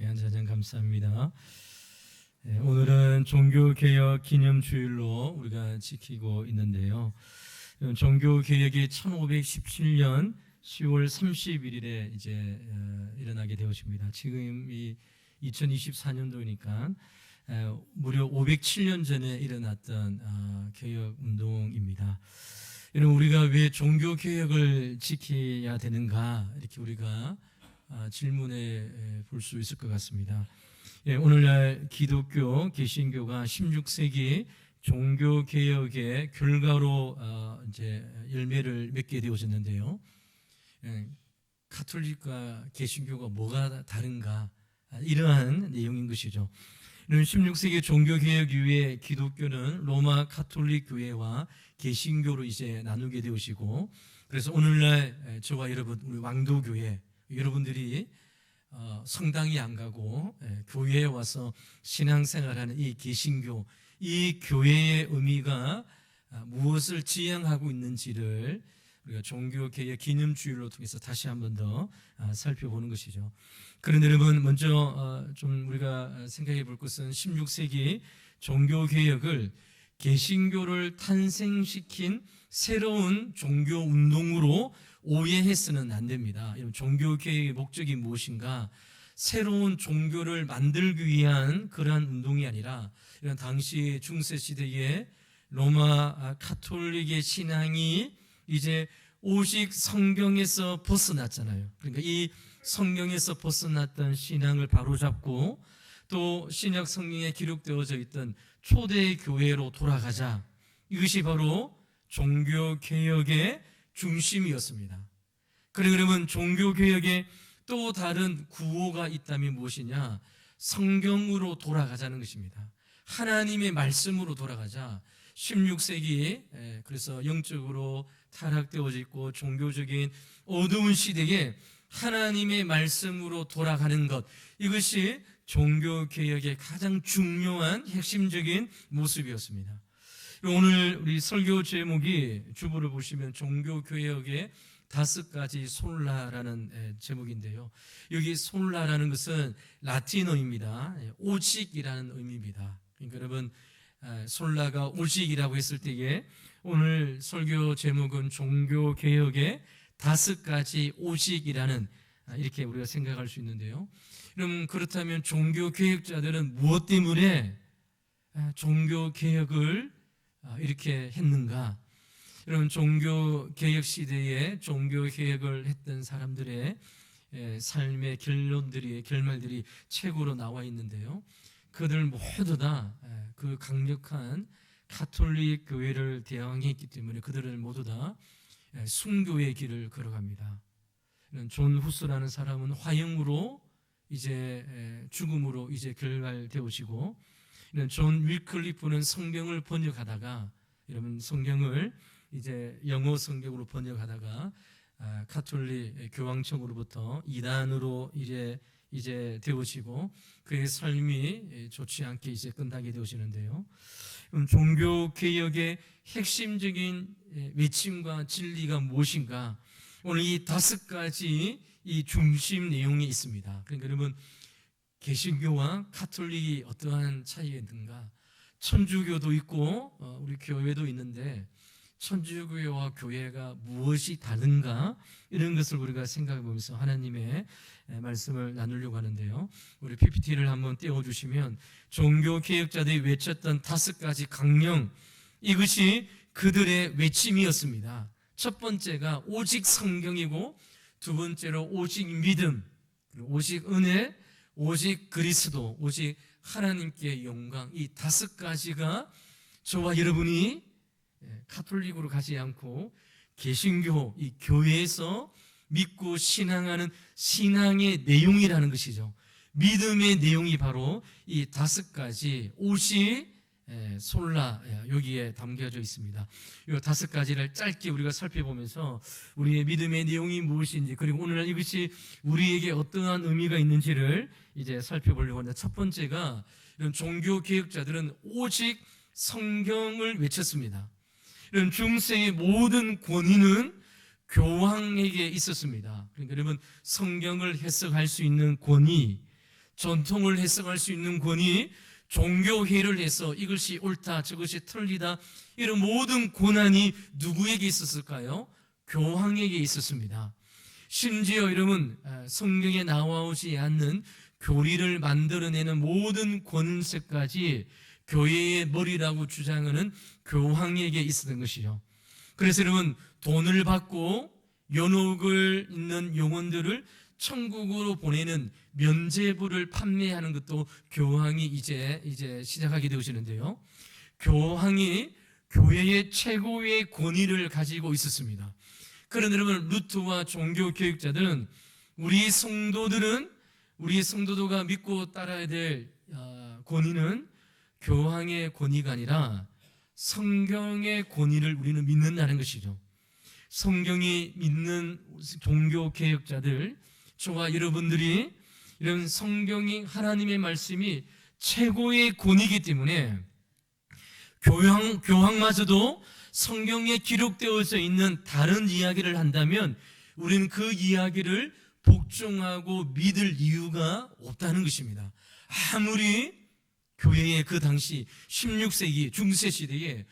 귀한 찬양 감사합니다. 오늘은 종교개혁 기념주일로 우리가 지키고 있는데요. 종교개혁이 1517년 10월 31일에 이제 일어나게 되었습니다. 지금이 2024년도니까 무려 507년 전에 일어났던 개혁 운동입니다. 여러분, 우리가 왜 종교개혁을 지켜야 되는가, 이렇게 우리가 질문해 볼 수 있을 것 같습니다. 오늘날 기독교, 개신교가 16세기 종교개혁의 결과로 이제 열매를 맺게 되어졌는데요. 가톨릭과 개신교가 뭐가 다른가, 이러한 내용인 것이죠. 16세기 종교개혁 이후에 기독교는 로마 가톨릭 교회와 개신교로 이제 나누게 되어지고, 그래서 오늘날 저와 여러분, 우리 왕도교회 여러분들이 성당이 안 가고 교회에 와서 신앙생활하는 이 개신교, 이 교회의 의미가 무엇을 지향하고 있는지를 우리가 종교개혁 기념주일로 통해서 다시 한 번 더 살펴보는 것이죠. 그런데 여러분, 먼저 좀 우리가 생각해 볼 것은 16세기 종교개혁을 개신교를 탄생시킨 새로운 종교운동으로 오해해서는 안 됩니다. 종교개혁의 목적이 무엇인가? 새로운 종교를 만들기 위한 그러한 운동이 아니라, 이런 당시 중세시대의 로마 가톨릭의 신앙이 이제 오직 성경에서 벗어났잖아요. 그러니까 이 성경에서 벗어났던 신앙을 바로잡고 또 신약 성경에 기록되어져 있던 초대 교회로 돌아가자. 이것이 바로 종교개혁의 중심이었습니다. 그러면 종교개혁에 또 다른 구호가 있다면 무엇이냐? 성경으로 돌아가자는 것입니다. 하나님의 말씀으로 돌아가자. 16세기 그래서 영적으로 타락되어져 있고 종교적인 어두운 시대에 하나님의 말씀으로 돌아가는 것, 이것이 종교개혁의 가장 중요한 핵심적인 모습이었습니다. 오늘 우리 설교 제목이 주보를 보시면 종교개혁의 5가지 솔라라는 제목인데요. 여기 솔라라는 것은 라틴어입니다. 오직이라는 의미입니다. 그러니까 여러분, 솔라가 오직이라고 했을 때에 오늘 설교 제목은 종교개혁의 5가지 오직이라는, 이렇게 우리가 생각할 수 있는데요. 그럼 그렇다면 종교개혁자들은 무엇 때문에 종교개혁을 이렇게 했는가? 여러분, 종교개혁 시대에 종교개혁을 했던 사람들의 삶의 결말들이 책으로 나와 있는데요. 그들 모두 다 그 강력한 가톨릭 교회를 대항했기 때문에 그들은 모두 다 순교의 길을 걸어갑니다. 존 후스라는 사람은 화형으로 이제 죽음으로 이제 결말되어지고, 존 윌클리프는 성경을 번역하다가, 여러분, 성경을 이제 영어 성경으로 번역하다가 가톨릭 교황청으로부터 이단으로 이제 되어지고, 그의 삶이 좋지 않게 이제 끝나게 되어지는데요. 종교개혁의 핵심적인 외침과 진리가 무엇인가? 오늘 이 5가지 이 중심 내용이 있습니다. 그러니까 여러분, 개신교와 가톨릭이 어떠한 차이가 있는가? 천주교도 있고 우리 교회도 있는데 천주교와 교회가 무엇이 다른가? 이런 것을 우리가 생각해 보면서 하나님의 말씀을 나누려고 하는데요. 우리 PPT를 한번 띄워주시면, 종교개혁자들이 외쳤던 5가지 강령, 이것이 그들의 외침이었습니다. 첫 번째가 오직 성경이고, 두 번째로 오직 믿음, 오직 은혜, 오직 그리스도, 오직 하나님께 영광, 이 5가지가 저와 여러분이 가톨릭으로 가지 않고 개신교, 이 교회에서 믿고 신앙하는 신앙의 내용이라는 것이죠. 믿음의 내용이 바로 이 5가지 오직 솔라, 여기에 담겨져 있습니다. 이 5가지를 짧게 우리가 살펴보면서 우리의 믿음의 내용이 무엇인지, 그리고 오늘날 이것이 우리에게 어떠한 의미가 있는지를 이제 살펴보려고 합니다. 첫 번째가, 이런 종교개혁자들은 오직 성경을 외쳤습니다. 이런 중세의 모든 권위는 교황에게 있었습니다. 그러니까 여러분, 성경을 해석할 수 있는 권위, 전통을 해석할 수 있는 권위, 종교회의를 해서 이것이 옳다 저것이 틀리다 이런 모든 권한이 누구에게 있었을까요? 교황에게 있었습니다. 심지어 여러분 성경에 나오지 않는 교리를 만들어내는 모든 권세까지 교회의 머리라고 주장하는 교황에게 있었던 것이죠. 그래서 여러분 돈을 받고 연옥을 있는 영혼들을 천국으로 보내는 면죄부를 판매하는 것도 교황이 이제 시작하게 되어지는데요. 교황이 교회의 최고의 권위를 가지고 있었습니다. 그런데 여러분 루트와 종교 교육자들은 우리 성도도가 믿고 따라야 될 권위는 교황의 권위가 아니라 성경의 권위를 우리는 믿는다는 것이죠. 성경이 믿는 종교 개혁자들, 저와 여러분들이 이런 성경이 하나님의 말씀이 최고의 권위이기 때문에 교황마저도 성경에 기록되어져 있는 다른 이야기를 한다면 우리는 그 이야기를 복종하고 믿을 이유가 없다는 것입니다. 아무리 교회의 그 당시 16세기 중세 시대에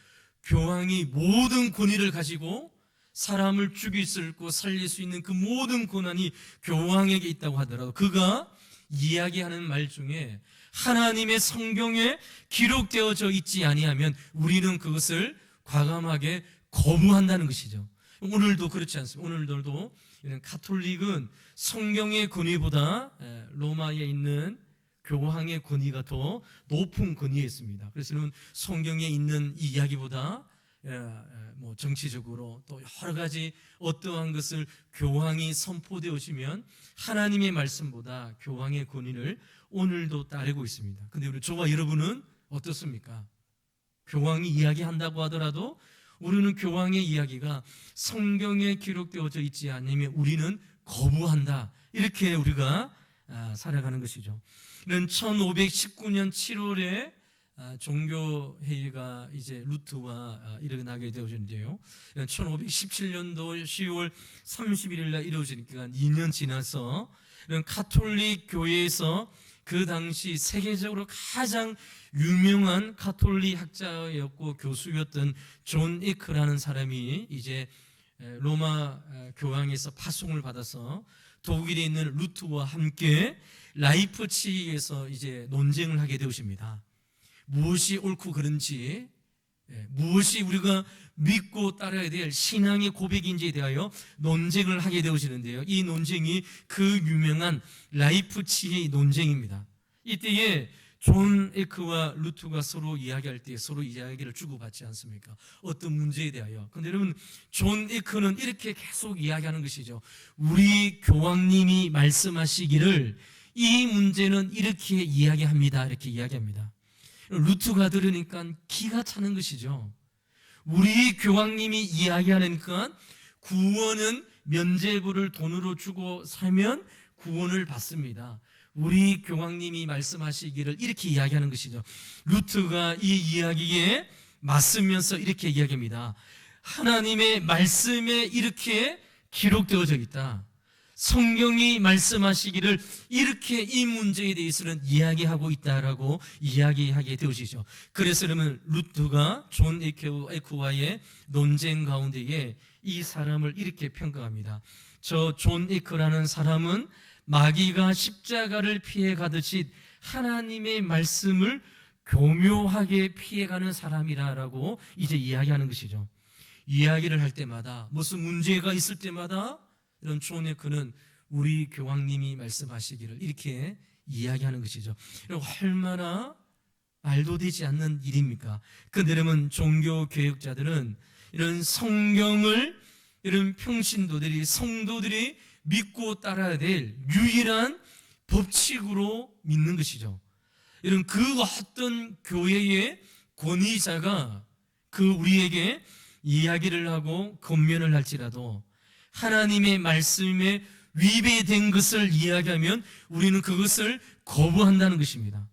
교황이 모든 권위를 가지고 사람을 죽일 수 있고 살릴 수 있는 그 모든 권한이 교황에게 있다고 하더라도 그가 이야기하는 말 중에 하나님의 성경에 기록되어져 있지 아니하면 우리는 그것을 과감하게 거부한다는 것이죠. 오늘도 그렇지 않습니다. 오늘도 이런 가톨릭은 성경의 권위보다 로마에 있는 교황의 권위가 더 높은 권위에 있습니다. 그래서 성경에 있는 이 이야기보다 정치적으로 또 여러 가지 어떠한 것을 교황이 선포되어지면 하나님의 말씀보다 교황의 권위를 오늘도 따르고 있습니다. 그런데 우리 저와 여러분은 어떻습니까? 교황이 이야기한다고 하더라도 우리는 교황의 이야기가 성경에 기록되어져 있지 않으면 우리는 거부한다. 이렇게 우리가 살아가는 것이죠. 이런 1519년 7월에 종교회의가 이제 루트와 일어나게 되어졌는데요. 1517년도 10월 31일 날 이루어지니까 2년 지나서 이런 가톨릭 교회에서 그 당시 세계적으로 가장 유명한 가톨릭 학자였고 교수였던 존 이크라는 사람이 이제 로마 교황에서 파송을 받아서 독일에 있는 루트와 함께 라이프치히에서 이제 논쟁을 하게 되었습니다. 무엇이 옳고 그른지, 무엇이 우리가 믿고 따라야 될 신앙의 고백인지에 대하여 논쟁을 하게 되어지는데요. 이 논쟁이 그 유명한 라이프치히 논쟁입니다. 이때에 존 에크와 루트가 서로 이야기할 때 서로 이야기를 주고받지 않습니까? 어떤 문제에 대하여. 그런데 여러분 존 에크는 이렇게 계속 이야기하는 것이죠. 우리 교황님이 말씀하시기를 이 문제는 이렇게 이야기합니다. 이렇게 이야기합니다. 루트가 들으니까 기가 차는 것이죠. 우리 교황님이 이야기하니까 구원은 면죄부를 돈으로 주고 살면 구원을 받습니다. 우리 교황님이 말씀하시기를 이렇게 이야기하는 것이죠. 루트가 이 이야기에 맞서면서 이렇게 이야기합니다. 하나님의 말씀에 이렇게 기록되어져 있다. 성경이 말씀하시기를 이렇게 이 문제에 대해서는 이야기하고 있다라고 이야기하게 되어지죠. 그래서 그러면 루트가 존 에크와의 논쟁 가운데에 이 사람을 이렇게 평가합니다. 저 존 에크라는 사람은 마귀가 십자가를 피해가듯이 하나님의 말씀을 교묘하게 피해가는 사람이라고 이제 이야기하는 것이죠. 이야기를 할 때마다 무슨 문제가 있을 때마다 이런 존 에크는 우리 교황님이 말씀하시기를 이렇게 이야기하는 것이죠. 얼마나 말도 되지 않는 일입니까? 그런데 여러분 종교 교육자들은 이런 성경을 이런 평신도들이 성도들이 믿고 따라야 될 유일한 법칙으로 믿는 것이죠. 이런 그 어떤 교회의 권위자가 그 우리에게 이야기를 하고 권면을 할지라도 하나님의 말씀에 위배된 것을 이야기하면 우리는 그것을 거부한다는 것입니다.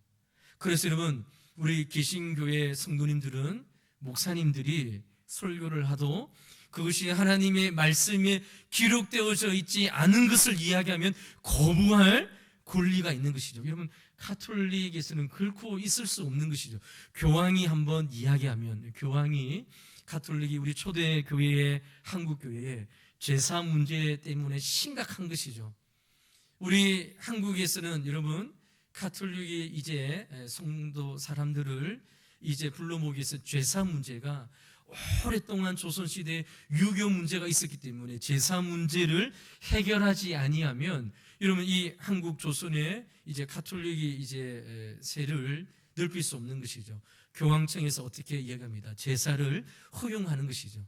그래서 여러분 우리 개신교회 성도님들은 목사님들이 설교를 하도 그것이 하나님의 말씀에 기록되어져 있지 않은 것을 이야기하면 거부할 권리가 있는 것이죠. 여러분, 가톨릭에서는 결코 있을 수 없는 것이죠. 교황이 한번 이야기하면, 교황이 가톨릭이 우리 초대 교회의 한국 교회의 제사 문제 때문에 심각한 것이죠. 우리 한국에서는 여러분, 가톨릭이 이제 성도 사람들을 이제 불러 모으기 위해서 제사 문제가 오랫동안 조선시대에 유교 문제가 있었기 때문에 제사 문제를 해결하지 아니하면 여러분, 이 한국 조선에 이제 가톨릭이 이제 세를 넓힐 수 없는 것이죠. 교황청에서 어떻게 이야기합니다. 제사를 허용하는 것이죠.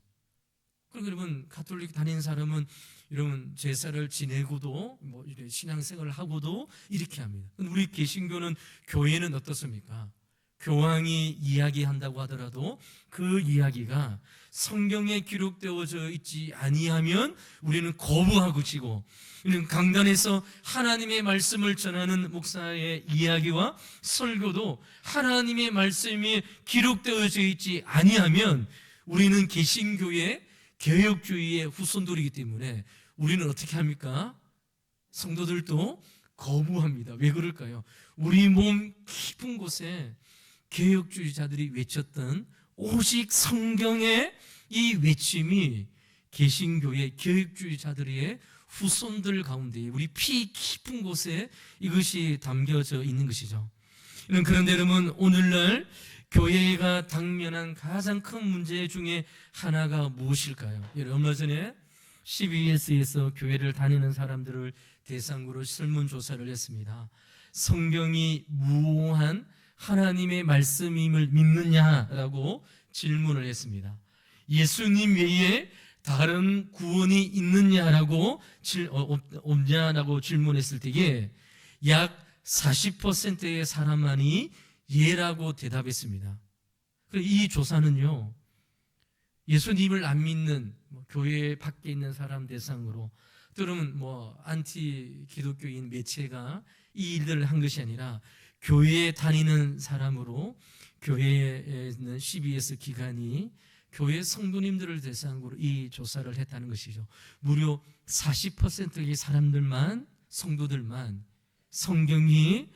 그리고 여러분, 가톨릭 다니는 사람은 여러분 제사를 지내고도 뭐 이렇게 신앙생활을 하고도 이렇게 합니다. 우리 개신교는, 교회는 어떻습니까? 교황이 이야기한다고 하더라도 그 이야기가 성경에 기록되어져 있지 아니하면 우리는 거부하고 지고, 우리는 강단에서 하나님의 말씀을 전하는 목사의 이야기와 설교도 하나님의 말씀이 기록되어져 있지 아니하면 우리는 개신교의 개혁주의의 후손들이기 때문에 우리는 어떻게 합니까? 성도들도 거부합니다. 왜 그럴까요? 우리 몸 깊은 곳에 개혁주의자들이 외쳤던 오직 성경의 이 외침이 개신교의 개혁주의자들의 후손들 가운데 우리 피 깊은 곳에 이것이 담겨져 있는 것이죠. 그런데 여러분, 오늘날 교회가 당면한 가장 큰 문제 중에 하나가 무엇일까요? 얼마 전에 CBS에서 교회를 다니는 사람들을 대상으로 설문조사를 했습니다. 성경이 무오한 하나님의 말씀임을 믿느냐라고 질문을 했습니다. 예수님 외에 다른 구원이 있느냐라고 없냐라고 질문했을 때에 약 40%의 사람만이 예라고 대답했습니다. 이 조사는요, 예수님을 안 믿는 교회 밖에 있는 사람 대상으로, 또는 안티 기독교인 매체가 이 일들을 한 것이 아니라 교회에 다니는 사람으로, 교회에 있는 CBS 기관이 교회 성도님들을 대상으로 이 조사를 했다는 것이죠. 무려 40%의 사람들만, 성도들만 성경이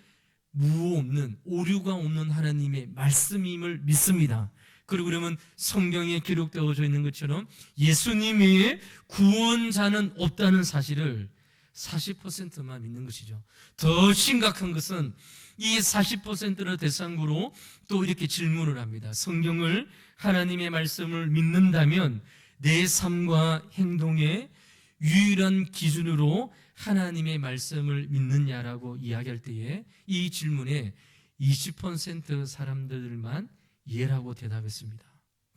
무오 없는, 오류가 없는 하나님의 말씀임을 믿습니다. 그리고 그러면 성경에 기록되어져 있는 것처럼 예수님 외에 구원자는 없다는 사실을 40%만 믿는 것이죠. 더 심각한 것은 이 40%를 대상으로 또 이렇게 질문을 합니다. 성경을, 하나님의 말씀을 믿는다면 내 삶과 행동의 유일한 기준으로 하나님의 말씀을 믿느냐라고 이야기할 때에 이 질문에 20% 사람들만 예라고 대답했습니다.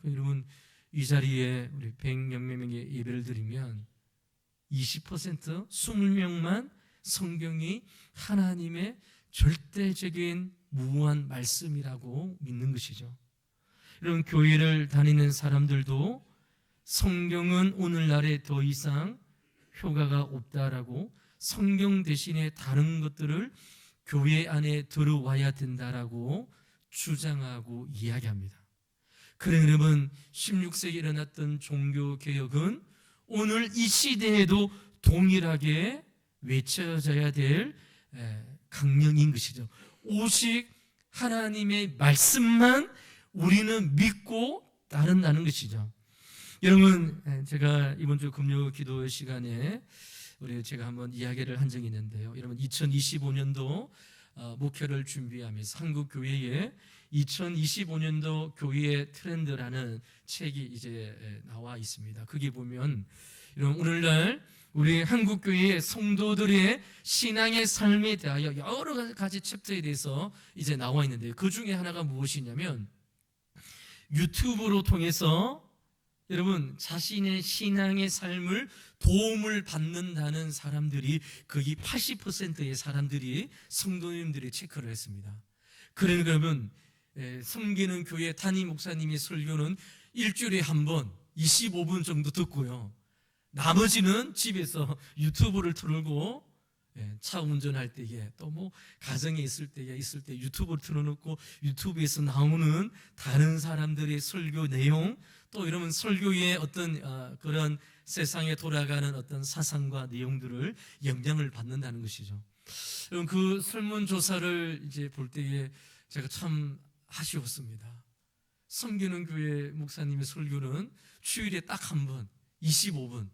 여러분, 이 자리에 우리 100몇 명의 예배를 드리면 20%, 20명만 성경이 하나님의 절대적인 무한 말씀이라고 믿는 것이죠. 이런 교회를 다니는 사람들도 성경은 오늘날에 더 이상 효과가 없다라고, 성경 대신에 다른 것들을 교회 안에 들어와야 된다라고 주장하고 이야기합니다. 그러나 여러분, 16세기에 일어났던 종교개혁은 오늘 이 시대에도 동일하게 외쳐져야 될 강령인 것이죠. 오직 하나님의 말씀만 우리는 믿고 따른다는 것이죠. 여러분, 제가 이번 주 금요 기도 시간에 제가 한번 이야기를 한 적이 있는데요. 여러분, 2025년도 목회를 준비하면서 한국 교회의 2025년도 교회의 트렌드라는 책이 이제 나와 있습니다. 거기 보면 여러분, 오늘날 우리 한국 교회의 성도들의 신앙의 삶에 대하여 여러 가지 챕터에 대해서 이제 나와 있는데요. 그 중에 하나가 무엇이냐면, 유튜브로 통해서 여러분, 자신의 신앙의 삶을 도움을 받는다는 사람들이, 거의 80%의 사람들이, 성도님들이 체크를 했습니다. 그러니까 여러분, 섬기는 교회 담임 목사님의 설교는 일주일에 한 번 25분 정도 듣고요, 나머지는 집에서 유튜브를 틀고 차 운전할 때에, 또 가정에 있을 때 유튜브를 틀어놓고 유튜브에서 나오는 다른 사람들의 설교 내용, 또 이러면 설교의 어떤 그런 세상에 돌아가는 어떤 사상과 내용들을 영향을 받는다는 것이죠. 여러분, 그 설문조사를 이제 볼 때에 제가 참 아쉬웠습니다. 섬기는 교회 목사님의 설교는 주일에 딱 한 번, 25분.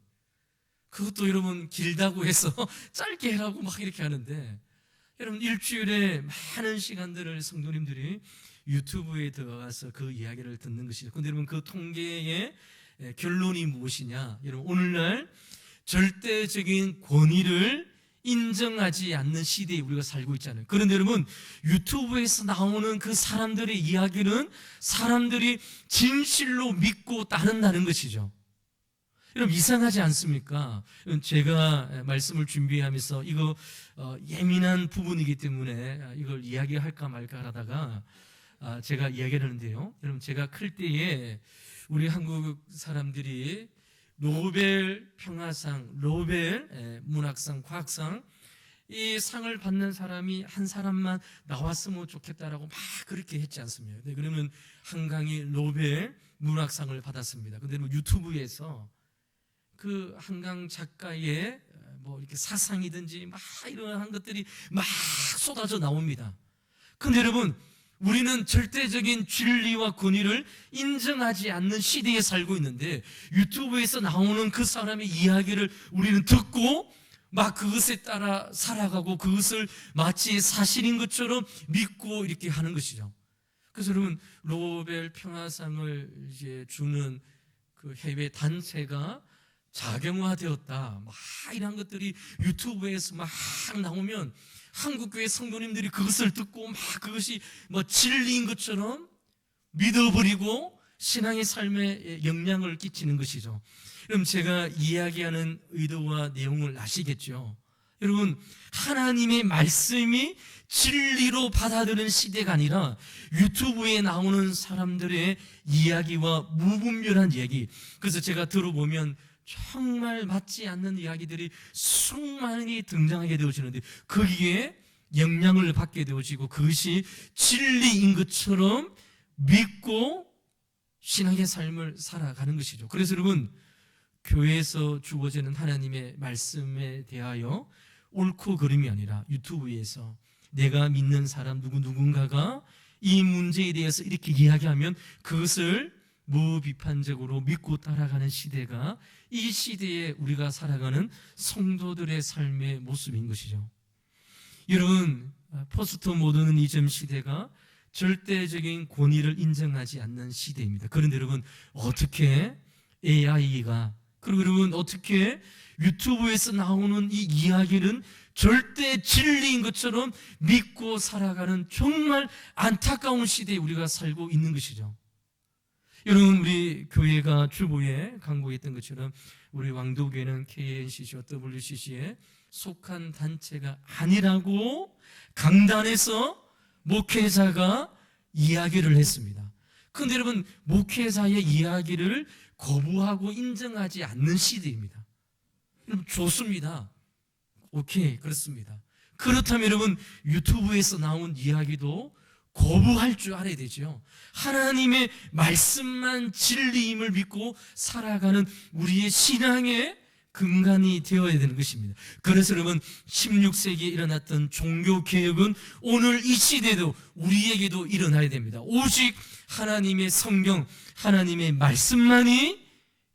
그것도 여러분 길다고 해서 짧게 하라고 막 이렇게 하는데, 여러분 일주일에 많은 시간들을 성도님들이 유튜브에 들어가서 그 이야기를 듣는 것이죠. 그런데 여러분, 그 통계의 결론이 무엇이냐? 여러분, 오늘날 절대적인 권위를 인정하지 않는 시대에 우리가 살고 있잖아요. 그런데 여러분, 유튜브에서 나오는 그 사람들의 이야기는 사람들이 진실로 믿고 따른다는 것이죠. 여러분, 이상하지 않습니까? 제가 말씀을 준비하면서 이거 예민한 부분이기 때문에 이걸 이야기할까 말까 하다가 제가 이야기를 하는데요. 여러분, 제가 클 때에 우리 한국 사람들이 노벨 평화상, 노벨 문학상, 과학상, 이 상을 받는 사람이 한 사람만 나왔으면 좋겠다라고 막 그렇게 했지 않습니까? 네, 그러면 한강이 노벨 문학상을 받았습니다. 근데 유튜브에서 그 한강 작가의 뭐 이렇게 사상이든지 막 이런 것들이 막 쏟아져 나옵니다. 근데 여러분, 우리는 절대적인 진리와 권위를 인정하지 않는 시대에 살고 있는데, 유튜브에서 나오는 그 사람의 이야기를 우리는 듣고 막 그것에 따라 살아가고 그것을 마치 사실인 것처럼 믿고 이렇게 하는 것이죠. 그래서 여러분, 노벨 평화상을 이제 주는 그 해외 단체가 자경화되었다, 막 이런 것들이 유튜브에서 막 나오면 한국교회 성도님들이 그것을 듣고 막 그것이 뭐 진리인 것처럼 믿어버리고 신앙의 삶에 영향을 끼치는 것이죠. 그럼 제가 이야기하는 의도와 내용을 아시겠죠? 여러분, 하나님의 말씀이 진리로 받아들이는 시대가 아니라 유튜브에 나오는 사람들의 이야기와 무분별한 이야기, 그래서 제가 들어보면 정말 맞지 않는 이야기들이 수많이 등장하게 되어지는데, 거기에 영향을 받게 되어지고 그것이 진리인 것처럼 믿고 신앙의 삶을 살아가는 것이죠. 그래서 여러분, 교회에서 주어지는 하나님의 말씀에 대하여 옳고 그름이 아니라 유튜브에서 내가 믿는 사람 누군가가 이 문제에 대해서 이렇게 이야기하면 그것을 무비판적으로 믿고 따라가는 시대가 이 시대에 우리가 살아가는 성도들의 삶의 모습인 것이죠. 여러분, 포스트 모더니즘 시대가 절대적인 권위를 인정하지 않는 시대입니다. 그런데 여러분, 어떻게 AI가, 그리고 여러분 어떻게 유튜브에서 나오는 이 이야기는 절대 진리인 것처럼 믿고 살아가는 정말 안타까운 시대에 우리가 살고 있는 것이죠. 여러분, 우리 교회가 주보에 강구했던 것처럼 우리 왕도교회는 KNCC와 WCC에 속한 단체가 아니라고 강단에서 목회자가 이야기를 했습니다. 그런데 여러분, 목회자의 이야기를 거부하고 인정하지 않는 시대입니다. 여러분, 좋습니다. 오케이, 그렇습니다. 그렇다면 여러분, 유튜브에서 나온 이야기도 거부할 줄 알아야 되죠. 하나님의 말씀만 진리임을 믿고 살아가는 우리의 신앙의 근간이 되어야 되는 것입니다. 그래서 여러분, 16세기에 일어났던 종교개혁은 오늘 이 시대도 우리에게도 일어나야 됩니다. 오직 하나님의 성경, 하나님의 말씀만이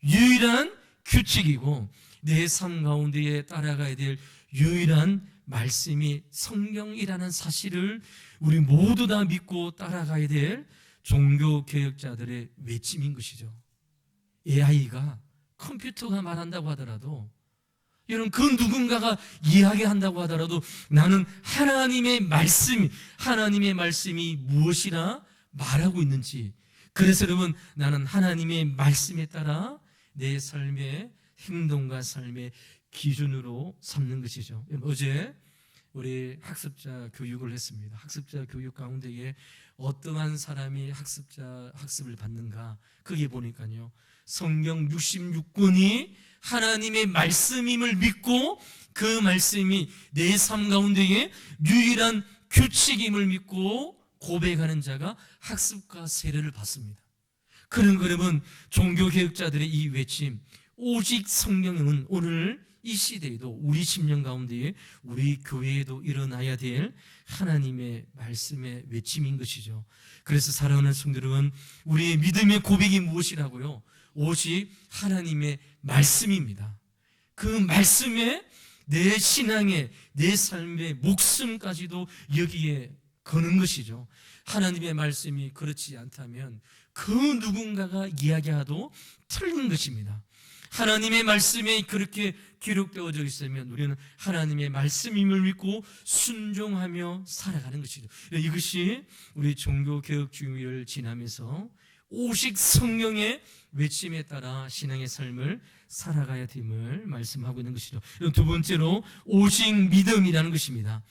유일한 규칙이고 내 삶 가운데에 따라가야 될 유일한 말씀이 성경이라는 사실을 우리 모두 다 믿고 따라가야 될 종교개혁자들의 외침인 것이죠. AI가, 컴퓨터가 말한다고 하더라도, 여러분, 그 누군가가 이야기한다고 하더라도 나는 하나님의 말씀이 무엇이라 말하고 있는지, 그래서 여러분, 나는 하나님의 말씀에 따라 내 삶의 행동과 삶의 기준으로 삼는 것이죠. 어제 우리 학습자 교육을 했습니다. 학습자 교육 가운데에 어떠한 사람이 학습을 받는가, 거기에 보니까요, 성경 66권이 하나님의 말씀임을 믿고 그 말씀이 내 삶 가운데에 유일한 규칙임을 믿고 고백하는 자가 학습과 세례를 받습니다. 그러면 종교개혁자들의 이 외침, 오직 성경은 오늘 이 시대에도 우리 심령 가운데에 우리 교회에도 일어나야 될 하나님의 말씀의 외침인 것이죠. 그래서 사랑하는 성도 여러분, 우리의 믿음의 고백이 무엇이라고요? 오직 하나님의 말씀입니다. 그 말씀에 내 신앙의, 내 삶의 목숨까지도 여기에 거는 것이죠. 하나님의 말씀이 그렇지 않다면 그 누군가가 이야기하도 틀린 것입니다. 하나님의 말씀에 그렇게 기록되어져 있으면 우리는 하나님의 말씀임을 믿고 순종하며 살아가는 것이죠. 이것이 우리 종교개혁주의를 지나면서 오직 성령의 외침에 따라 신앙의 삶을 살아가야 됨을 말씀하고 있는 것이죠. 두 번째로 오직 믿음이라는 것입니다.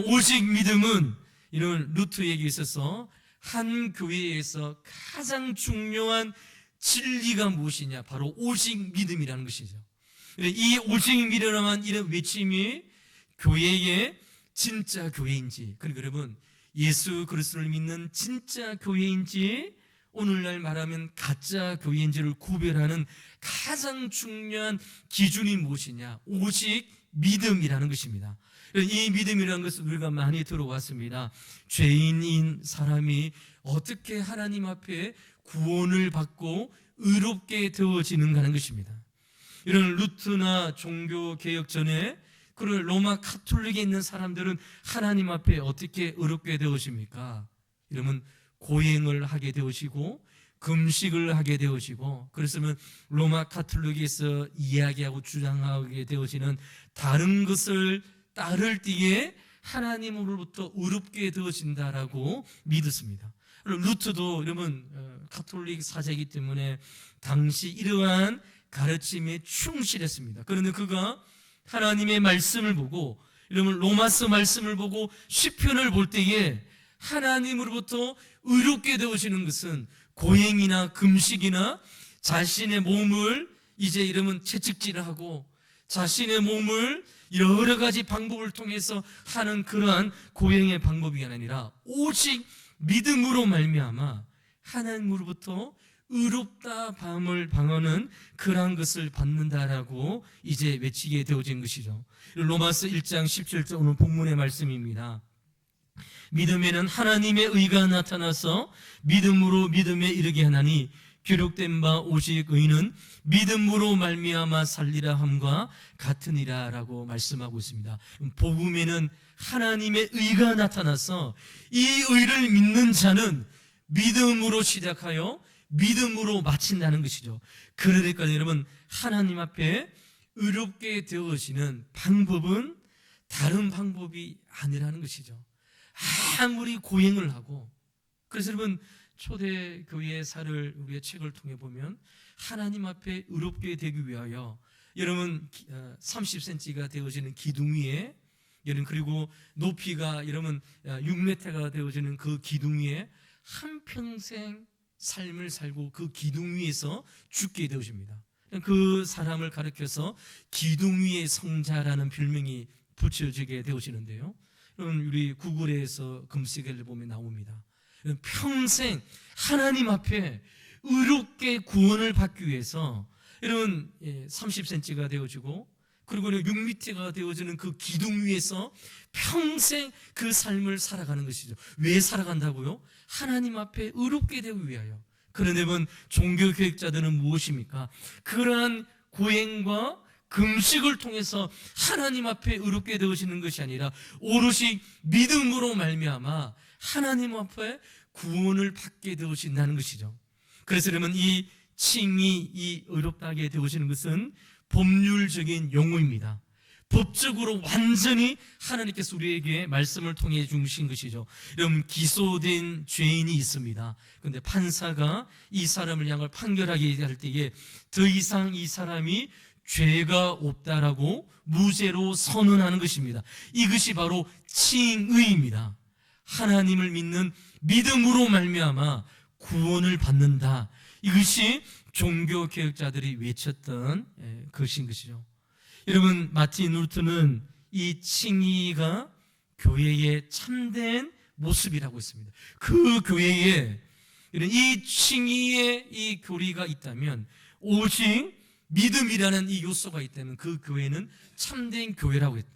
오직 믿음은 이런 루트에게 있어서 한 교회에서 가장 중요한 진리가 무엇이냐? 바로 오직 믿음이라는 것이죠. 이 오직 믿음이라는 이런 외침이 교회의 진짜 교회인지, 그리고 여러분 예수 그리스도를 믿는 진짜 교회인지, 오늘날 말하면 가짜 교회인지를 구별하는 가장 중요한 기준이 무엇이냐? 오직 믿음이라는 것입니다. 이 믿음이라는 것을 우리가 많이 들어왔습니다. 죄인인 사람이 어떻게 하나님 앞에 구원을 받고 의롭게 되어지는가 하는 것입니다. 이런 루트나 종교개혁 전에 그런 로마 카톨릭에 있는 사람들은 하나님 앞에 어떻게 의롭게 되어집니까? 이러면 고행을 하게 되어지고 금식을 하게 되어지고, 그랬으면 로마 카톨릭에서 이야기하고 주장하게 되어지는 다른 것을 따를 때에 하나님으로부터 의롭게 되어진다라고 믿었습니다. 루트도 여러분 카톨릭 사제이기 때문에 당시 이러한 가르침에 충실했습니다. 그런데 그가 하나님의 말씀을 보고, 여러분 로마서 말씀을 보고 시편을 볼 때에 하나님으로부터 의롭게 되어지는 것은 고행이나 금식이나 자신의 몸을 이제 이러면 채찍질하고 자신의 몸을 여러 가지 방법을 통해서 하는 그러한 고행의 방법이 아니라 오직 믿음으로 말미암아 하나님으로부터 의롭다 밤을 방하는 그러한 것을 받는다라고 이제 외치게 되어진 것이죠. 로마서 1장 17절 오늘 본문의 말씀입니다. 믿음에는 하나님의 의가 나타나서 믿음으로 믿음에 이르게 하나니 기록된 바 오직 의는 믿음으로 말미암아 살리라 함과 같으니라라고 말씀하고 있습니다. 복음에는 하나님의 의가 나타나서 이 의를 믿는 자는 믿음으로 시작하여 믿음으로 마친다는 것이죠. 그러니까 여러분 하나님 앞에 의롭게 되어지는 방법은 다른 방법이 아니라는 것이죠. 아무리 고행을 하고, 그래서 여러분 초대교회의 사를 우리의 책을 통해 보면 하나님 앞에 의롭게 되기 위하여 여러분 30cm가 되어지는 기둥 위에, 여러분 그리고 높이가 여러분 6m가 되어지는 그 기둥 위에 한평생 삶을 살고 그 기둥 위에서 죽게 되어집니다. 그 사람을 가리켜서 기둥 위의 성자라는 별명이 붙여지게 되어지는데요, 우리 구글에서 검색을 보면 나옵니다. 평생 하나님 앞에 의롭게 구원을 받기 위해서 이런 30cm가 되어지고, 그리고 6m가 되어지는 그 기둥 위에서 평생 그 삶을 살아가는 것이죠. 왜 살아간다고요? 하나님 앞에 의롭게 되기 위하여. 그런데 종교개혁자들은 무엇입니까? 그러한 고행과 금식을 통해서 하나님 앞에 의롭게 되어지는 것이 아니라 오롯이 믿음으로 말미암아 하나님 앞에 구원을 받게 되어진다는 것이죠. 그래서 그러면 이 칭이 이 의롭다게 되어지는 것은 법률적인 용어입니다. 법적으로 완전히 하나님께서 우리에게 말씀을 통해 주신 것이죠. 여러분 기소된 죄인이 있습니다. 그런데 판사가 이 사람을 향해 판결하게 할 때에 더 이상 이 사람이 죄가 없다라고 무죄로 선언하는 것입니다. 이것이 바로 칭의입니다. 하나님을 믿는 믿음으로 말미암아 구원을 받는다. 이것이 종교개혁자들이 외쳤던 것인 것이죠. 여러분 마틴 루터는 이 칭의가 교회의 참된 모습이라고 했습니다. 그 교회에 이 칭의의 이 교리가 있다면 오직 믿음이라는 이 요소가 있다면 그 교회는 참된 교회라고 했다.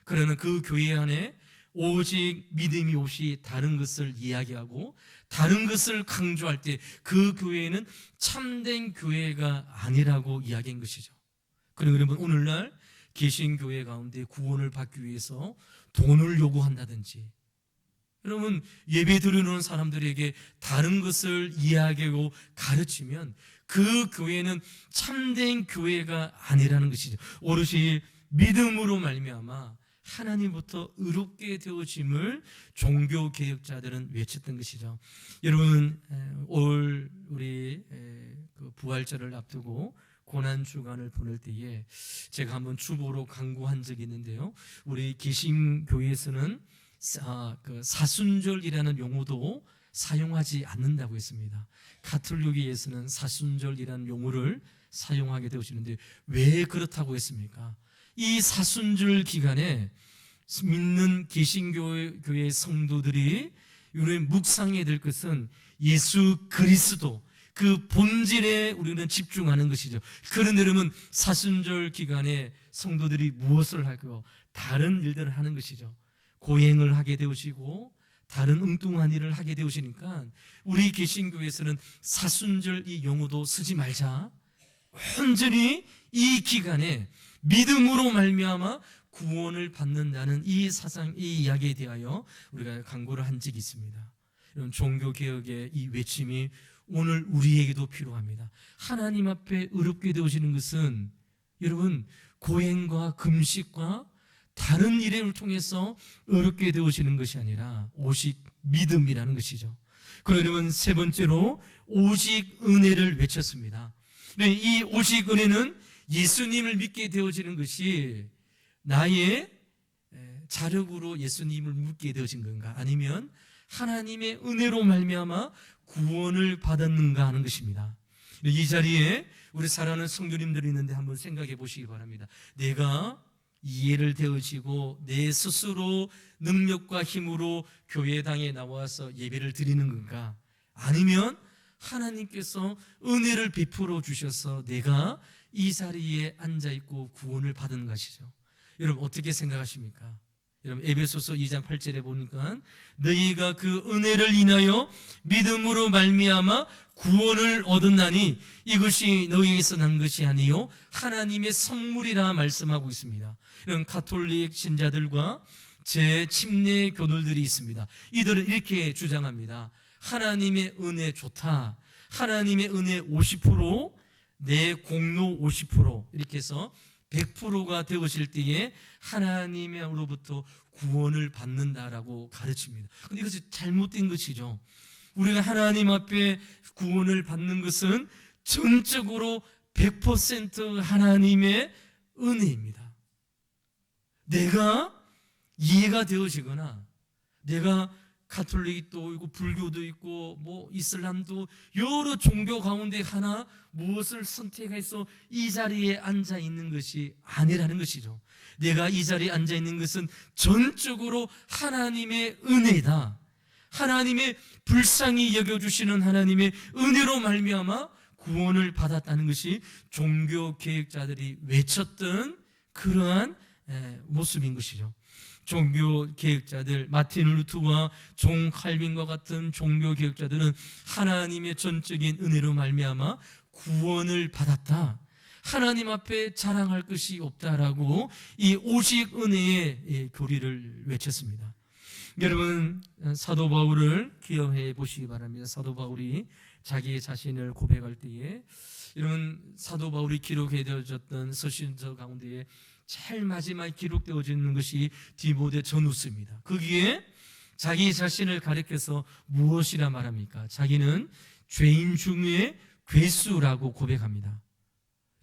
그러나 그 교회 안에 오직 믿음이 없이 다른 것을 이야기하고 다른 것을 강조할 때 그 교회는 참된 교회가 아니라고 이야기한 것이죠. 그리고 여러분, 오늘날 개신교회 가운데 구원을 받기 위해서 돈을 요구한다든지, 여러분 예배 드리는 사람들에게 다른 것을 이야기하고 가르치면 그 교회는 참된 교회가 아니라는 것이죠. 오롯이 믿음으로 말미암아 하나님부터 의롭게 되어짐을 종교개혁자들은 외쳤던 것이죠. 여러분, 올 우리 그 부활절을 앞두고 고난주간을 보낼 때에 제가 한번 주보로 강구한 적이 있는데요, 우리 개신교회에서는 그 사순절이라는 용어도 사용하지 않는다고 했습니다. 가톨릭에서는 사순절이라는 용어를 사용하게 되어지는데 왜 그렇다고 했습니까? 이 사순절 기간에 믿는 개신교회 성도들이 우리는 묵상해야 될 것은 예수 그리스도, 그 본질에 우리는 집중하는 것이죠. 그런데 여러분, 사순절 기간에 성도들이 무엇을 할까요? 다른 일들을 하는 것이죠. 고행을 하게 되어지고 다른 엉뚱한 일을 하게 되어지니까 우리 개신교에서는 사순절 이 용어도 쓰지 말자, 온전히 이 기간에 믿음으로 말미암아 구원을 받는다는 이 사상, 이 이야기에 대하여 우리가 강구를 한 적이 있습니다. 이런 종교개혁의 이 외침이 오늘 우리에게도 필요합니다. 하나님 앞에 의롭게 되어지는 것은 여러분 고행과 금식과 다른 일을 통해서 의롭게 되어지는 것이 아니라 오직 믿음이라는 것이죠. 그러면 세 번째로 오직 은혜를 외쳤습니다. 이 오직 은혜는 예수님을 믿게 되어지는 것이 나의 자력으로 예수님을 믿게 되어진 건가, 아니면 하나님의 은혜로 말미암아 구원을 받았는가 하는 것입니다. 이 자리에 우리 사랑하는 성도님들이 있는데 한번 생각해 보시기 바랍니다. 내가 이해를 되어지고 내 스스로 능력과 힘으로 교회당에 나와서 예배를 드리는 건가, 아니면 하나님께서 은혜를 베풀어 주셔서 내가 이 자리에 앉아있고 구원을 받은 것이죠. 여러분 어떻게 생각하십니까? 여러분 에베소서 2장 8절에 보니까 너희가 그 은혜를 인하여 믿음으로 말미암아 구원을 얻었나니 이것이 너희에게서 난 것이 아니요 하나님의 선물이라 말씀하고 있습니다. 이런 가톨릭 신자들과 제 침례 교들들이 있습니다. 이들은 이렇게 주장합니다. 하나님의 은혜 좋다, 하나님의 은혜 50%, 내 공로 50% 이렇게 해서 100%가 되어질 때에 하나님으로부터 구원을 받는다라고 가르칩니다. 그런데 이것이 잘못된 것이죠. 우리가 하나님 앞에 구원을 받는 것은 전적으로 100% 하나님의 은혜입니다. 내가 이해가 되어지거나 내가 가톨릭이 또 있고 불교도 있고 뭐 이슬람도 여러 종교 가운데 하나 무엇을 선택해서 이 자리에 앉아 있는 것이 아니라는 것이죠. 내가 이 자리에 앉아 있는 것은 전적으로 하나님의 은혜다. 하나님의 불쌍히 여겨주시는 하나님의 은혜로 말미암아 구원을 받았다는 것이 종교 개혁자들이 외쳤던 그러한 모습인 것이죠. 종교 개혁자들, 마틴 루터와 존 칼빈과 같은 종교 개혁자들은 하나님의 전적인 은혜로 말미암아 구원을 받았다, 하나님 앞에 자랑할 것이 없다라고 이 오직 은혜의 교리를 외쳤습니다. 여러분 사도 바울을 기억해 보시기 바랍니다. 사도 바울이 자기 자신을 고백할 때에 이런 사도 바울이 기록해졌던 서신서 가운데에 제일 마지막에 기록되어지는 것이 디모데 전후서입니다. 거기에 자기 자신을 가리켜서 무엇이라 말합니까? 자기는 죄인 중에 괴수라고 고백합니다.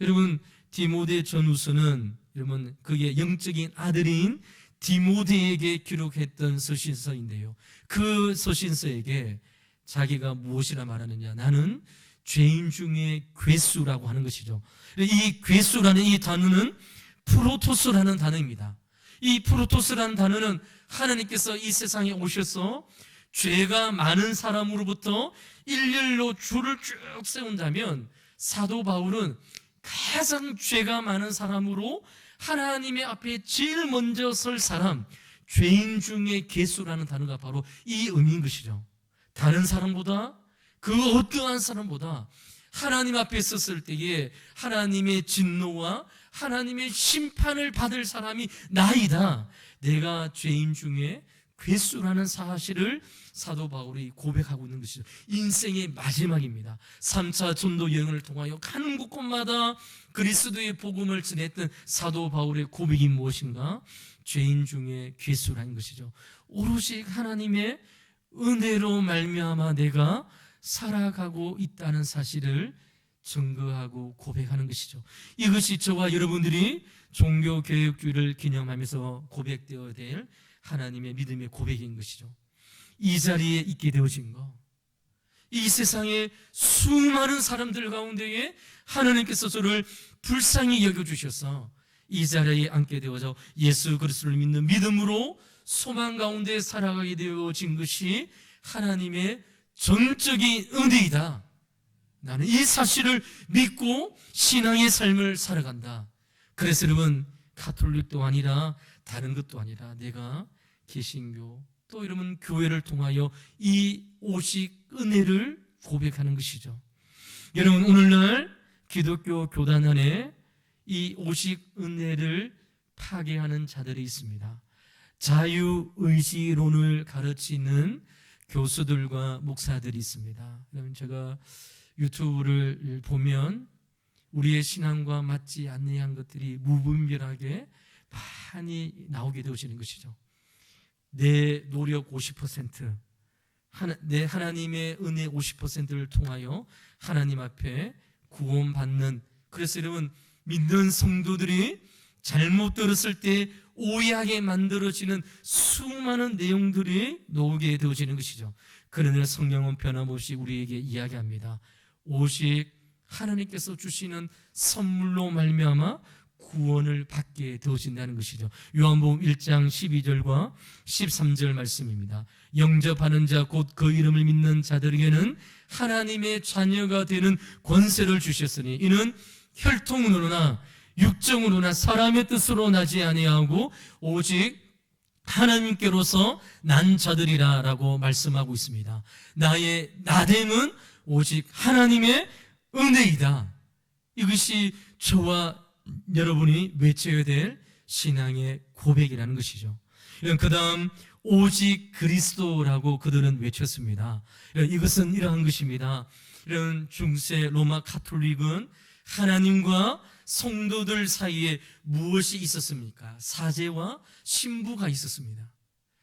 여러분 디모데 전후서는 여러분 그게 영적인 아들인 디모데에게 기록했던 서신서인데요, 그 서신서에게 자기가 무엇이라 말하느냐, 나는 죄인 중에 괴수라고 하는 것이죠. 이 괴수라는 이 단어는 프로토스라는 단어입니다. 이 프로토스라는 단어는 하나님께서 이 세상에 오셔서 죄가 많은 사람으로부터 일렬로 줄을 쭉 세운다면 사도 바울은 가장 죄가 많은 사람으로 하나님의 앞에 제일 먼저 설 사람, 죄인 중에 괴수라는 단어가 바로 이 의미인 것이죠. 다른 사람보다, 그 어떠한 사람보다 하나님 앞에 섰을 때에 하나님의 진노와 하나님의 심판을 받을 사람이 나이다. 내가 죄인 중에 괴수라는 사실을 사도 바울이 고백하고 있는 것이죠. 인생의 마지막입니다. 3차 전도 여행을 통하여 가는 곳곳마다 그리스도의 복음을 전했던 사도 바울의 고백이 무엇인가? 죄인 중에 괴수라는 것이죠. 오롯이 하나님의 은혜로 말미암아 내가 살아가고 있다는 사실을 증거하고 고백하는 것이죠. 이것이 저와 여러분들이 종교개혁주의를 기념하면서 고백되어야 될 하나님의 믿음의 고백인 것이죠. 이 자리에 있게 되어진 것, 이 세상의 수많은 사람들 가운데에 하나님께서 저를 불쌍히 여겨주셔서 이 자리에 앉게 되어서 예수 그리스도를 믿는 믿음으로 소망 가운데 살아가게 되어진 것이 하나님의 전적인 은혜이다. 나는 이 사실을 믿고 신앙의 삶을 살아간다. 그래서 여러분, 가톨릭도 아니라 다른 것도 아니라 내가 개신교 또 여러분 교회를 통하여 이 오직 은혜를 고백하는 것이죠. 여러분, 오늘날 기독교 교단 안에 이 오직 은혜를 파괴하는 자들이 있습니다. 자유의지론을 가르치는 교수들과 목사들이 있습니다. 그러면 제가 유튜브를 보면 우리의 신앙과 맞지 않는 것들이 무분별하게 많이 나오게 되어지는 것이죠. 내 노력 50%, 내 하나님의 은혜 50%를 통하여 하나님 앞에 구원받는, 그래서 여러분, 믿는 성도들이 잘못 들었을 때 오해하게 만들어지는 수많은 내용들이 나오게 되어지는 것이죠. 그러나 성경은 변함없이 우리에게 이야기합니다. 오직 하나님께서 주시는 선물로 말미암아 구원을 받게 되어진다는 것이죠. 요한복음 1장 12절과 13절 말씀입니다. 영접하는 자 곧 그 이름을 믿는 자들에게는 하나님의 자녀가 되는 권세를 주셨으니 이는 혈통으로나 육정으로나 사람의 뜻으로 나지 아니하고 오직 하나님께로서 난 자들이라 라고 말씀하고 있습니다. 나의 나됨은 오직 하나님의 은혜이다. 이것이 저와 여러분이 외쳐야 될 신앙의 고백이라는 것이죠. 그 다음 오직 그리스도라고 그들은 외쳤습니다. 이것은 이러한 것입니다. 이런 중세 로마 가톨릭은 하나님과 성도들 사이에 무엇이 있었습니까? 사제와 신부가 있었습니다.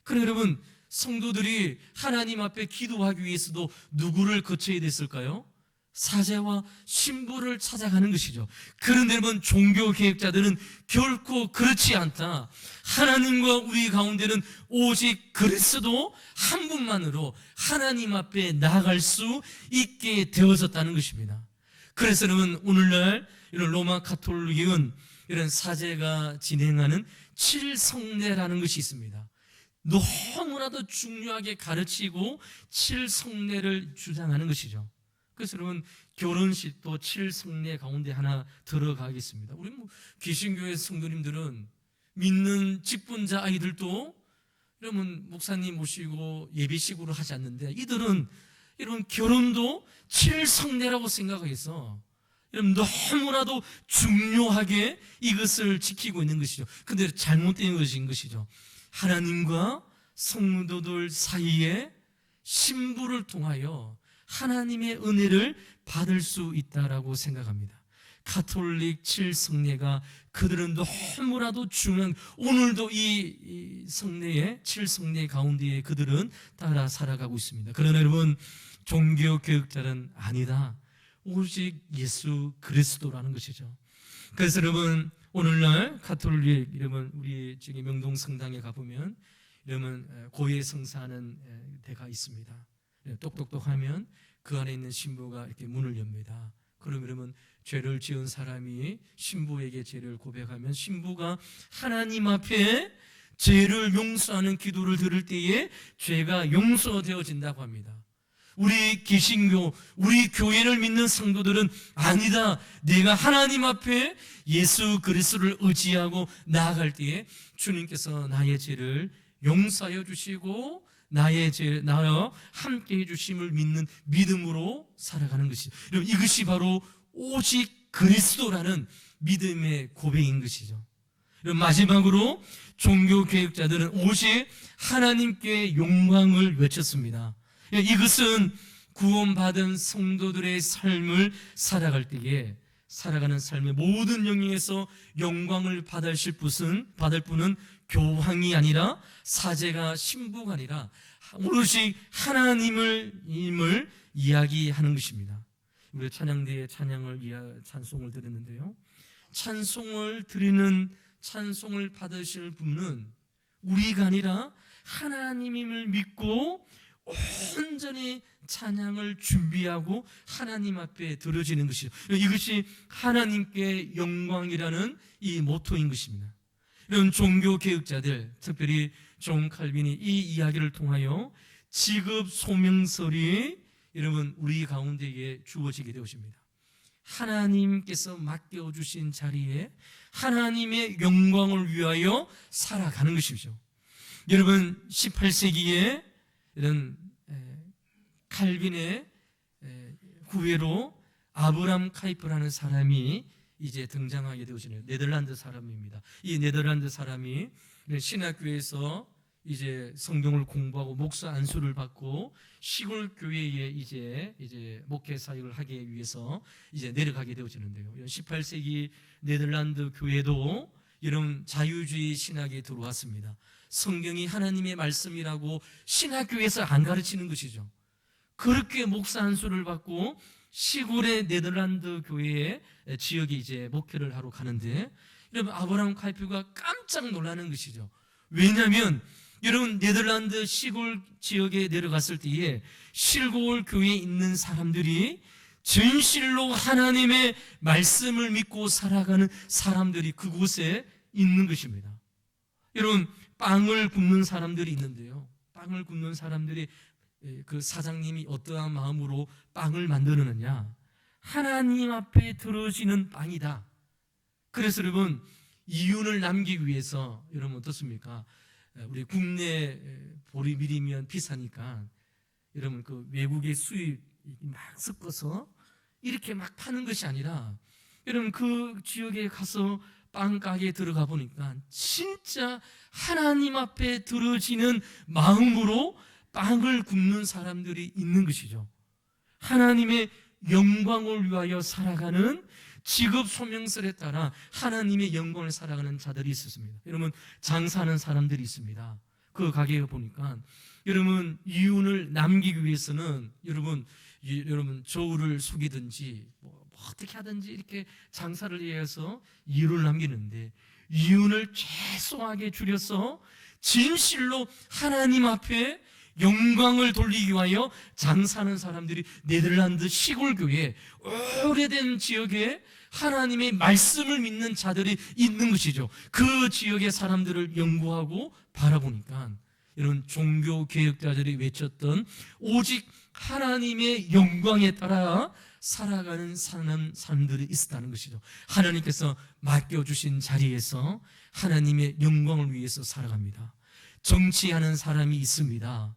그런데 여러분, 성도들이 하나님 앞에 기도하기 위해서도 누구를 거쳐야 됐을까요? 사제와 신부를 찾아가는 것이죠. 그런데 여러분, 종교개혁자들은 결코 그렇지 않다. 하나님과 우리 가운데는 오직 그리스도 한 분만으로 하나님 앞에 나아갈 수 있게 되어졌다는 것입니다. 그래서 여러분, 오늘날 이런 로마 가톨릭은 이런 사제가 진행하는 7성례라는 것이 있습니다. 너무나도 중요하게 가르치고 7성례를 주장하는 것이죠. 그래서 여러분, 결혼식도 7성례 가운데 하나 들어가겠습니다. 우리 개신교회 성도님들은 믿는 직분자 아이들도 여러분 목사님 모시고 예배식으로 하지 않는데, 이들은 이런 결혼도 7성례라고 생각해서 여러분 너무나도 중요하게 이것을 지키고 있는 것이죠. 근데 잘못된 것인 것이죠. 하나님과 성도들 사이에 신부를 통하여 하나님의 은혜를 받을 수 있다라고 생각합니다. 가톨릭 7성례가 그들은 너무나도 중요한, 오늘도 이 성례의 7성례 가운데에 그들은 따라 살아가고 있습니다. 그러나 여러분, 종교개혁자는 아니다. 오직 예수 그리스도라는 것이죠. 그래서 여러분, 오늘날 가톨릭 이러면 우리 저기 명동 성당에 가보면 이러면 고해 성사하는 데가 있습니다. 똑똑똑하면 그 안에 있는 신부가 이렇게 문을 엽니다. 그러면 죄를 지은 사람이 신부에게 죄를 고백하면 신부가 하나님 앞에 죄를 용서하는 기도를 들을 때에 죄가 용서되어진다고 합니다. 우리 개신교, 우리 교회를 믿는 성도들은 아니다. 내가 하나님 앞에 예수 그리스도를 의지하고 나아갈 때에 주님께서 나의 죄를 용서하여 주시고 나와 함께 해주심을 믿는 믿음으로 살아가는 것이죠. 여러분, 이것이 바로 오직 그리스도라는 믿음의 고백인 것이죠. 여러분, 마지막으로 종교개혁자들은 오직 하나님께 영광을 외쳤습니다. 이것은 구원받은 성도들의 삶을 살아갈 때에 살아가는 삶의 모든 영역에서 영광을 받을 분은 교황이 아니라 사제가 신부가 아니라 오롯이 하나님을 이야기하는 것입니다. 우리 찬양대의 찬송을 드렸는데요, 찬송을 받으실 분은 우리가 아니라 하나님임을 믿고 온전히 찬양을 준비하고 하나님 앞에 드려지는 것이죠. 이것이 하나님께 영광이라는 이 모토인 것입니다. 이런 종교개혁자들, 특별히 존 칼빈이 이 이야기를 통하여 지급 소명설이 여러분 우리 가운데에 주어지게 되었습니다. 하나님께서 맡겨주신 자리에 하나님의 영광을 위하여 살아가는 것이죠. 여러분, 18세기에 이런 칼빈의 후예로 아브람 카이프라는 사람이 이제 등장하게 되어지네요. 네덜란드 사람입니다. 이 네덜란드 사람이 신학교에서 이제 성경을 공부하고 목사 안수를 받고 시골 교회에 이제 목회 사역을 하기 위해서 이제 내려가게 되어지는데요. 18세기 네덜란드 교회도 이런 자유주의 신학에 들어왔습니다. 성경이 하나님의 말씀이라고 신학교에서 안 가르치는 것이죠. 그렇게 목사 안수를 받고 시골의 네덜란드 교회의 지역에 이제 목회를 하러 가는데, 여러분, 아브라함 카이프가 깜짝 놀라는 것이죠. 왜냐하면 여러분, 네덜란드 시골 지역에 내려갔을 때에 시골 교회에 있는 사람들이 진실로 하나님의 말씀을 믿고 살아가는 사람들이 그곳에 있는 것입니다. 여러분, 빵을 굽는 사람들이 있는데요, 빵을 굽는 사람들이 그 사장님이 어떠한 마음으로 빵을 만드느냐, 하나님 앞에 들어지는 빵이다. 그래서 여러분, 이윤을 남기기 위해서 여러분 어떻습니까? 우리 국내 보리밀이면 비싸니까 여러분 그 외국의 수입 막 섞어서 이렇게 막 파는 것이 아니라, 여러분 그 지역에 가서 빵 가게에 들어가 보니까 진짜 하나님 앞에 들어지는 마음으로 빵을 굽는 사람들이 있는 것이죠. 하나님의 영광을 위하여 살아가는 직업 소명설에 따라 하나님의 영광을 살아가는 자들이 있었습니다. 여러분, 장사하는 사람들이 있습니다. 그 가게에 보니까 여러분 이윤을 남기기 위해서는 여러분 저울을 속이든지 뭐 어떻게 하든지 이렇게 장사를 위해서 이윤을 남기는데, 이윤을 최소하게 줄여서 진실로 하나님 앞에 영광을 돌리기 위하여 장사하는 사람들이 네덜란드 시골 교회 오래된 지역에 하나님의 말씀을 믿는 자들이 있는 것이죠. 그 지역의 사람들을 연구하고 바라보니까 이런 종교 개혁자들이 외쳤던 오직 하나님의 영광에 따라 살아가는 사람들이 있었다는 것이죠. 하나님께서 맡겨주신 자리에서 하나님의 영광을 위해서 살아갑니다. 정치하는 사람이 있습니다.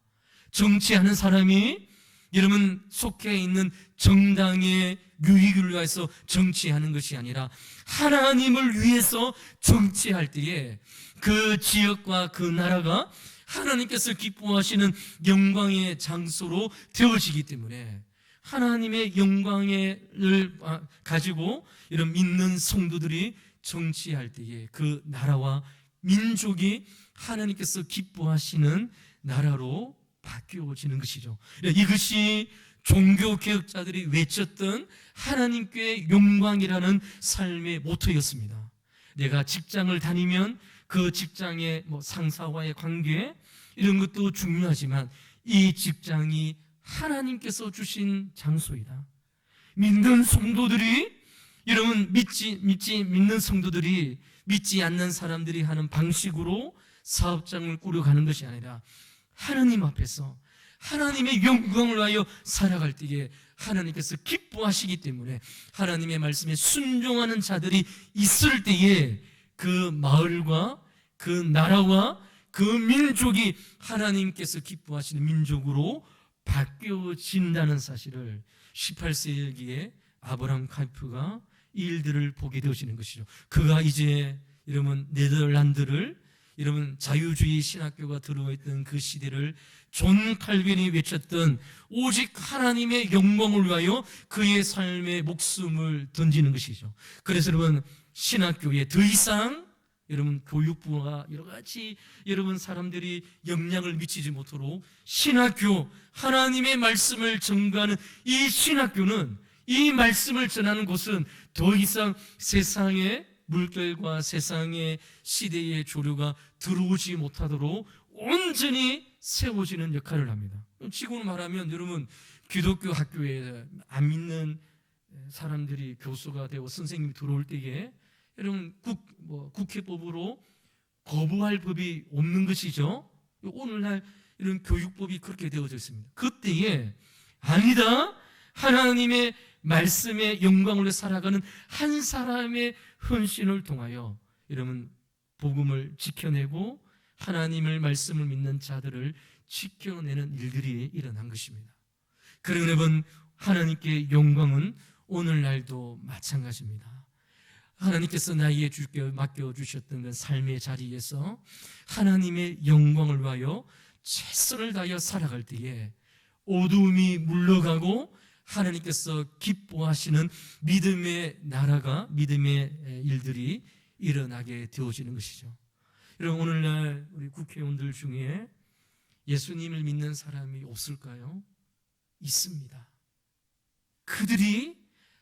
정치하는 사람이 여러분 속해 있는 정당의 유익을 위해서 정치하는 것이 아니라 하나님을 위해서 정치할 때에 그 지역과 그 나라가 하나님께서 기뻐하시는 영광의 장소로 되어지기 때문에 하나님의 영광을 가지고 이런 믿는 성도들이 정치할 때에 그 나라와 민족이 하나님께서 기뻐하시는 나라로 바뀌어지는 것이죠. 이것이 종교개혁자들이 외쳤던 하나님께 영광이라는 삶의 모토였습니다. 내가 직장을 다니면 그 직장의 상사와의 관계 이런 것도 중요하지만 이 직장이 하나님께서 주신 장소이다. 믿는 성도들이 여러분 믿는 성도들이 믿지 않는 사람들이 하는 방식으로 사업장을 꾸려가는 것이 아니라 하나님 앞에서 하나님의 영광을 위하여 살아갈 때에 하나님께서 기뻐하시기 때문에 하나님의 말씀에 순종하는 자들이 있을 때에 그 마을과 그 나라와 그 민족이 하나님께서 기뻐하시는 민족으로 바뀌어진다는 사실을 18세기에 아브라함 카이프가 이 일들을 보게 되어지는 것이죠. 그가 이제 여러분 네덜란드를 여러분 자유주의 신학교가 들어있던 그 시대를 존 칼빈이 외쳤던 오직 하나님의 영광을 위하여 그의 삶의 목숨을 던지는 것이죠. 그래서 여러분 신학교에 더 이상 여러분 교육부와 여러 가지 여러분 사람들이 영향을 미치지 못하도록 신학교, 하나님의 말씀을 전가하는 이 신학교는, 이 말씀을 전하는 곳은 더 이상 세상의 물결과 세상의 시대의 조류가 들어오지 못하도록 온전히 세워지는 역할을 합니다. 지금으로 말하면 여러분 기독교 학교에 안 믿는 사람들이 교수가 되고 선생님이 들어올 때에 여러분 국회법으로 거부할 법이 없는 것이죠. 오늘날 이런 교육법이 그렇게 되어져 있습니다. 그때에 아니다, 하나님의 말씀의 영광으로 살아가는 한 사람의 헌신을 통하여 여러분 복음을 지켜내고 하나님의 말씀을 믿는 자들을 지켜내는 일들이 일어난 것입니다. 그러나 여러분 하나님께 영광은 오늘날도 마찬가지입니다. 하나님께서 나에게 맡겨주셨던 그 삶의 자리에서 하나님의 영광을 위하여 최선을 다하여 살아갈 때에 어두움이 물러가고 하나님께서 기뻐하시는 믿음의 나라가, 믿음의 일들이 일어나게 되어지는 것이죠. 여러분 오늘날 우리 국회의원들 중에 예수님을 믿는 사람이 없을까요? 있습니다. 그들이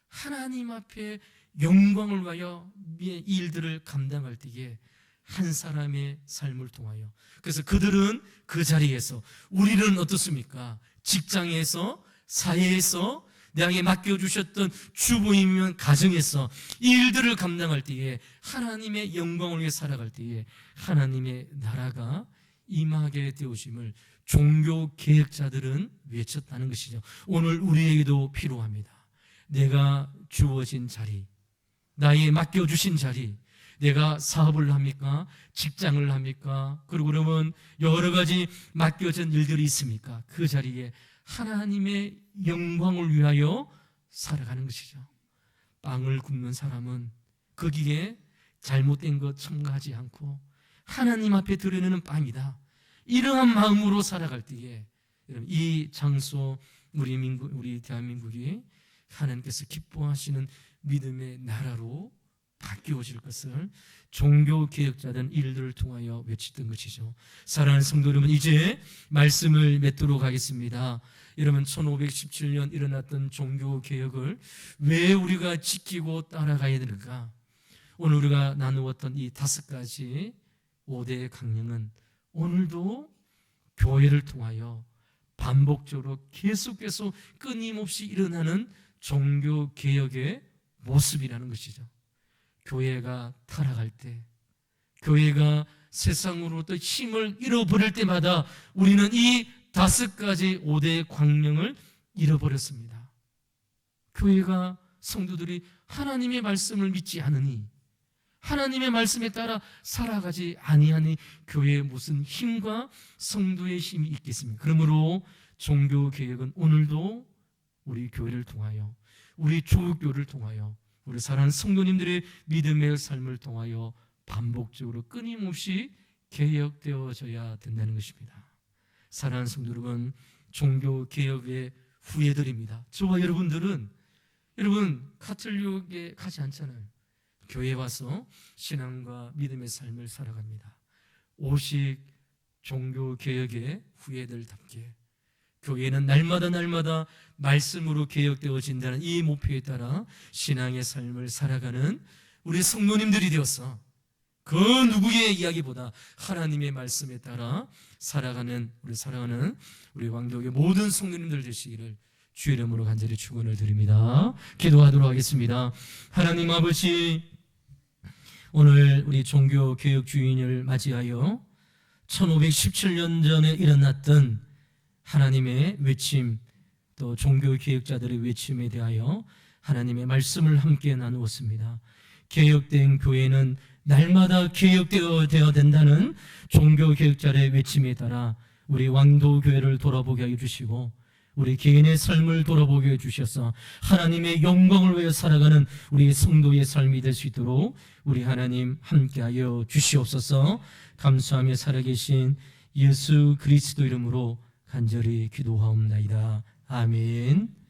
하나님 앞에 영광을 위하여 이 일들을 감당할 때에 한 사람의 삶을 통하여, 그래서 그들은 그 자리에서, 우리는 어떻습니까? 직장에서, 사회에서, 내게 맡겨주셨던 주부이면 가정에서 이 일들을 감당할 때에 하나님의 영광을 위해 살아갈 때에 하나님의 나라가 임하게 되어짐을 종교 개혁자들은 외쳤다는 것이죠. 오늘 우리에게도 필요합니다. 내가 주어진 자리, 나에게 맡겨주신 자리, 내가 사업을 합니까? 직장을 합니까? 그리고 그러면 여러 가지 맡겨진 일들이 있습니까? 그 자리에 하나님의 영광을 위하여 살아가는 것이죠. 빵을 굽는 사람은 거기에 잘못된 것 첨가하지 않고 하나님 앞에 드려내는 빵이다, 이러한 마음으로 살아갈 때에 이 장소, 우리 대한민국이 하나님께서 기뻐하시는 믿음의 나라로 바뀌어질 것을 종교개혁자된 일들을 통하여 외치던 것이죠. 사랑하는 성도 여러분, 이제 말씀을 맺도록 하겠습니다. 여러분 1517년 일어났던 종교개혁을 왜 우리가 지키고 따라가야 되는가? 오늘 우리가 나누었던 이 5가지 5대의 강령은 오늘도 교회를 통하여 반복적으로 계속해서 끊임없이 일어나는 종교개혁의 모습이라는 것이죠. 교회가 타락할 때, 교회가 세상으로부터 힘을 잃어버릴 때마다 우리는 이 5가지 5대의 광명을 잃어버렸습니다. 교회가, 성도들이 하나님의 말씀을 믿지 않으니, 하나님의 말씀에 따라 살아가지 아니하니 교회에 무슨 힘과 성도의 힘이 있겠습니까? 그러므로 종교개혁은 오늘도 우리 교회를 통하여, 우리 조국교를 통하여, 우리 사랑하는 성도님들의 믿음의 삶을 통하여 반복적으로 끊임없이 개혁되어져야 된다는 것입니다. 사랑하는 성도 여러분, 종교개혁의 후예들입니다. 저와 여러분들은 여러분 카톨릭에 가지 않잖아요. 교회에 와서 신앙과 믿음의 삶을 살아갑니다. 오직 종교개혁의 후예들답게 교회는 날마다 말씀으로 개혁되어진다는 이 목표에 따라 신앙의 삶을 살아가는 우리 성도님들이 되어서 그 누구의 이야기보다 하나님의 말씀에 따라 살아가는 우리 왕족의 모든 성도님들 되시기를 주의 이름으로 간절히 축원을 드립니다. 기도하도록 하겠습니다. 하나님 아버지, 오늘 우리 종교개혁 주인을 맞이하여 1517년 전에 일어났던 하나님의 외침, 또 종교 개혁자들의 외침에 대하여 하나님의 말씀을 함께 나누었습니다. 개혁된 교회는 날마다 개혁되어야 된다는 종교 개혁자의 외침에 따라 우리 왕도 교회를 돌아보게 해주시고 우리 개인의 삶을 돌아보게 해주셔서 하나님의 영광을 위해 살아가는 우리 성도의 삶이 될 수 있도록 우리 하나님 함께하여 주시옵소서. 감사하며 살아계신 예수 그리스도 이름으로 간절히 기도하옵나이다. 아멘.